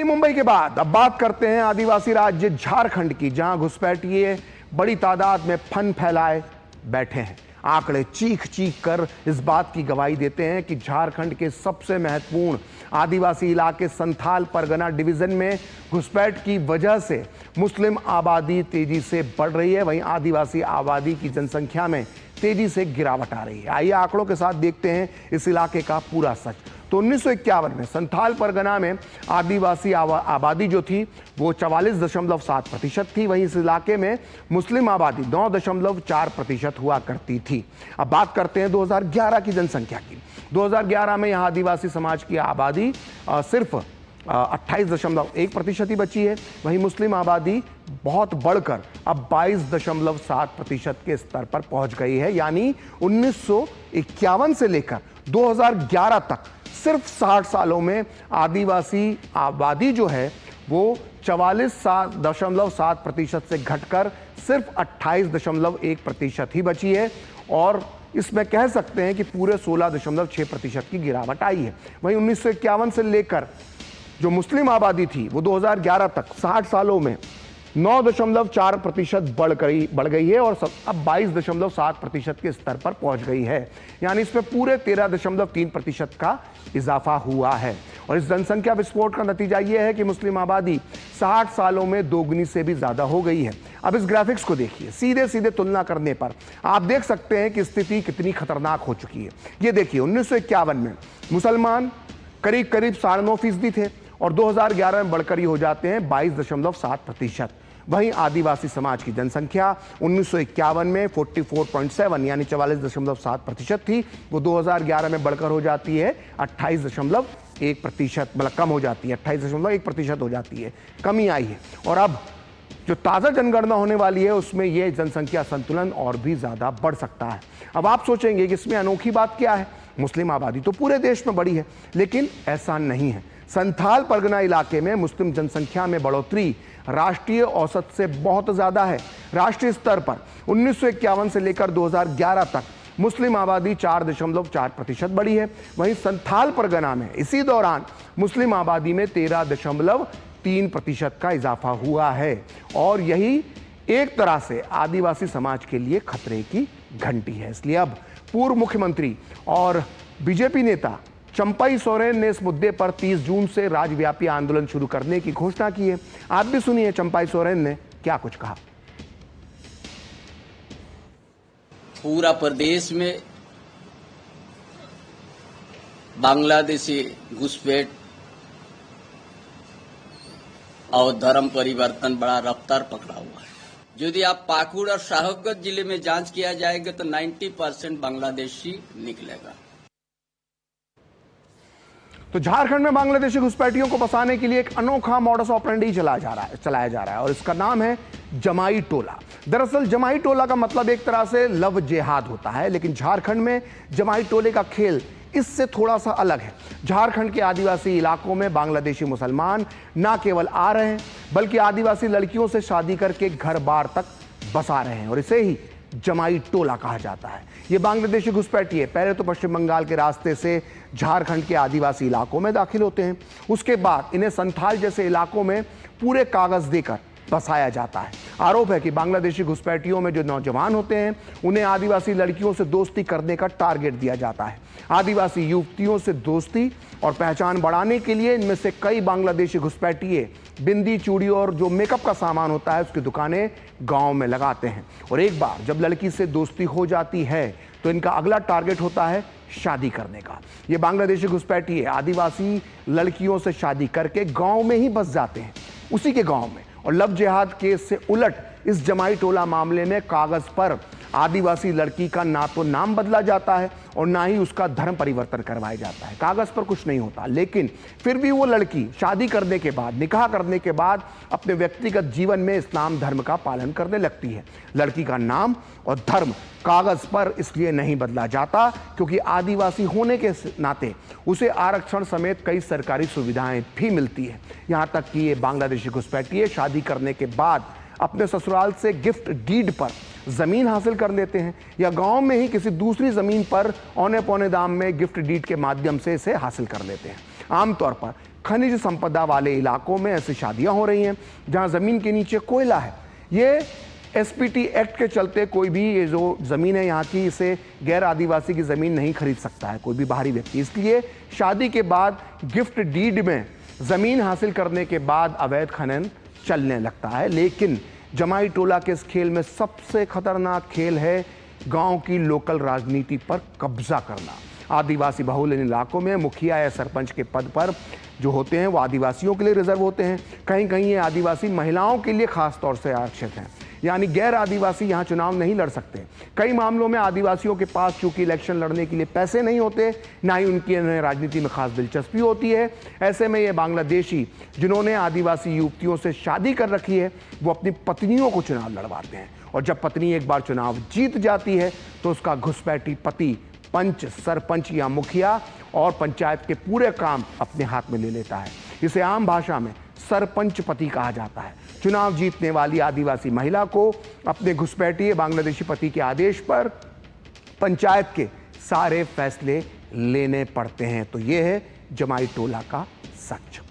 मुंबई के बाद अब बात करते हैं आदिवासी राज्य झारखंड की, जहां घुसपैठिए बड़ी तादाद में फन फैलाए बैठे हैं। आंकड़े चीख चीख कर इस बात की गवाही देते हैं कि झारखंड के सबसे महत्वपूर्ण आदिवासी इलाके संथाल परगना डिवीजन में घुसपैठ की वजह से मुस्लिम आबादी तेजी से बढ़ रही है, वहीं आदिवासी आबादी की जनसंख्या में तेजी से गिरावट आ रही है। आइए आंकड़ों के साथ देखते हैं इस इलाके का पूरा सच। तो 1951 में संथाल परगना में आदिवासी आबादी जो थी वो 44.7% थी, वहीं इस इलाके में मुस्लिम आबादी 9.4% हुआ करती थी। अब बात करते हैं 2011 की जनसंख्या की। 2011 में यहाँ आदिवासी समाज की आबादी सिर्फ 28.1% ही बची है, वहीं मुस्लिम आबादी बहुत बढ़कर अब 22.7% के स्तर पर पहुंच गई है। यानी 1951 से लेकर 2011 तक सिर्फ 60 सालों में आदिवासी आबादी जो है वो 44.7% से घटकर सिर्फ 28.1% ही बची है, और इसमें कह सकते हैं कि पूरे 16.6% की गिरावट आई है। वहीं 1951 से लेकर जो मुस्लिम आबादी थी वो 2011 तक 60 सालों में 9.4% बढ़ गई है और अब 22.7% के स्तर पर पहुंच गई है। यानी इसमें पूरे 13.3% का इजाफा हुआ है। और इस जनसंख्या विस्फोट का नतीजा यह है कि मुस्लिम आबादी 60 सालों में दोगुनी से भी ज्यादा हो गई है। अब इस ग्राफिक्स को देखिए, सीधे सीधे तुलना करने पर आप देख सकते हैं कि स्थिति कितनी खतरनाक हो चुकी है। ये देखिए, 1951 में मुसलमान करीब 9.5% थे और 2011 में बढ़कर ही हो जाते हैं 22.7%। वहीं आदिवासी समाज की जनसंख्या 1951 में 44.7 यानी 44.7% थी, वो 2011 में बढ़कर हो जाती है 28.1%, मतलब कम हो जाती है, 28.1% हो जाती है, कमी आई है। और अब जो ताज़ा जनगणना होने वाली है उसमें यह जनसंख्या संतुलन और भी ज़्यादा बढ़ सकता है। अब आप सोचेंगे कि इसमें अनोखी बात क्या है, मुस्लिम आबादी तो पूरे देश में बढ़ी है, लेकिन ऐसा नहीं है। संथाल परगना इलाके में मुस्लिम जनसंख्या में बढ़ोतरी राष्ट्रीय औसत से बहुत ज़्यादा है। राष्ट्रीय स्तर पर 1951 से लेकर 2011 तक मुस्लिम आबादी 4.4% बढ़ी है, वहीं संथाल परगना में इसी दौरान मुस्लिम आबादी में 13.3% का इजाफा हुआ है। और यही एक तरह से आदिवासी समाज के लिए खतरे की घंटी है। इसलिए अब पूर्व मुख्यमंत्री और बीजेपी नेता चंपाई सोरेन ने इस मुद्दे पर 30 जून से राज्यव्यापी आंदोलन शुरू करने की घोषणा की है। आप भी सुनिए चंपाई सोरेन ने क्या कुछ कहा। पूरा प्रदेश में बांग्लादेशी घुसपैठ और धर्म परिवर्तन बड़ा रफ्तार पकड़ा हुआ है। यदि आप पाकुड़ और साहिबगंज जिले में जांच किया जाएगा तो 90% बांग्लादेशी निकलेगा। तो झारखंड में बांग्लादेशी घुसपैठियों को बसाने के लिए एक अनोखा मॉडस ऑपरेंडी चलाया जा रहा है और इसका नाम है जमाई टोला। दरअसल जमाई टोला का मतलब एक तरह से लव जिहाद होता है, लेकिन झारखंड में जमाई टोले का खेल इससे थोड़ा सा अलग है। झारखंड के आदिवासी इलाकों में बांग्लादेशी मुसलमान ना केवल आ रहे हैं बल्कि आदिवासी लड़कियों से शादी करके घर बार तक बसा रहे हैं और इसे ही जमाई टोला कहा जाता है। ये बांग्लादेशी घुसपैठिए पहले तो पश्चिम बंगाल के रास्ते से झारखंड के आदिवासी इलाकों में दाखिल होते हैं, उसके बाद इन्हें संथाल जैसे इलाकों में पूरे कागज देकर बसाया जाता है। आरोप है कि बांग्लादेशी घुसपैठियों में जो नौजवान होते हैं उन्हें आदिवासी लड़कियों से दोस्ती करने का टारगेट दिया जाता है। आदिवासी युवतियों से दोस्ती और पहचान बढ़ाने के लिए इनमें से कई बांग्लादेशी घुसपैठिए बिंदी, चूड़ी और जो मेकअप का सामान होता है उसकी दुकानें गांव में लगाते हैं। और एक बार जब लड़की से दोस्ती हो जाती है तो इनका अगला टारगेट होता है शादी करने का। ये बांग्लादेशी घुसपैठिए आदिवासी लड़कियों से शादी करके गांव में ही बस जाते हैं, उसी के गांव में। और लव जिहाद केस से उलट इस जमाई टोला मामले में कागज पर आदिवासी लड़की का ना तो नाम बदला जाता है और ना ही उसका धर्म परिवर्तन करवाया जाता है। कागज पर कुछ नहीं होता, लेकिन फिर भी वो लड़की शादी करने के बाद, निकाह करने के बाद अपने व्यक्तिगत जीवन में इस्लाम धर्म का पालन करने लगती है। लड़की का नाम और धर्म कागज पर इसलिए नहीं बदला जाता क्योंकि आदिवासी होने के नाते उसे आरक्षण समेत कई सरकारी सुविधाएं भी मिलती है। यहाँ तक कि ये बांग्लादेशी घुसपैठिए शादी करने के बाद अपने ससुराल से गिफ्ट डीड पर जमीन हासिल कर लेते हैं या गांव में ही किसी दूसरी जमीन पर औने पौने दाम में गिफ्ट डीड के माध्यम से इसे हासिल कर लेते हैं। आमतौर पर खनिज संपदा वाले इलाकों में ऐसी शादियां हो रही हैं जहां जमीन के नीचे कोयला है। ये एसपीटी एक्ट के चलते कोई भी ये जो ज़मीन है यहाँ की, इसे गैर आदिवासी की ज़मीन नहीं खरीद सकता है कोई भी बाहरी व्यक्ति। इसलिए शादी के बाद गिफ्ट डीड में ज़मीन हासिल करने के बाद अवैध खनन चलने लगता है। लेकिन जमाई टोला के इस खेल में सबसे खतरनाक खेल है गांव की लोकल राजनीति पर कब्जा करना। आदिवासी बहुल इन इलाकों में मुखिया या सरपंच के पद पर जो होते हैं वो आदिवासियों के लिए रिजर्व होते हैं। कहीं कहीं ये आदिवासी महिलाओं के लिए खास तौर से आरक्षित हैं, यानी गैर आदिवासी यहाँ चुनाव नहीं लड़ सकते। कई मामलों में आदिवासियों के पास चूंकि इलेक्शन लड़ने के लिए पैसे नहीं होते, ना ही उनकी राजनीति में खास दिलचस्पी होती है। ऐसे में ये बांग्लादेशी जिन्होंने आदिवासी युवतियों से शादी कर रखी है, वो अपनी पत्नियों को चुनाव लड़वाते हैं। और जब पत्नी एक बार चुनाव जीत जाती है तो उसका घुसपैठी पति पंच, सरपंच या मुखिया और पंचायत के पूरे काम अपने हाथ में ले लेता है। इसे आम भाषा में सरपंच पति कहा जाता है। चुनाव जीतने वाली आदिवासी महिला को अपने घुसपैठिए बांग्लादेशी पति के आदेश पर पंचायत के सारे फैसले लेने पड़ते हैं। तो यह है जमाई टोला का सच।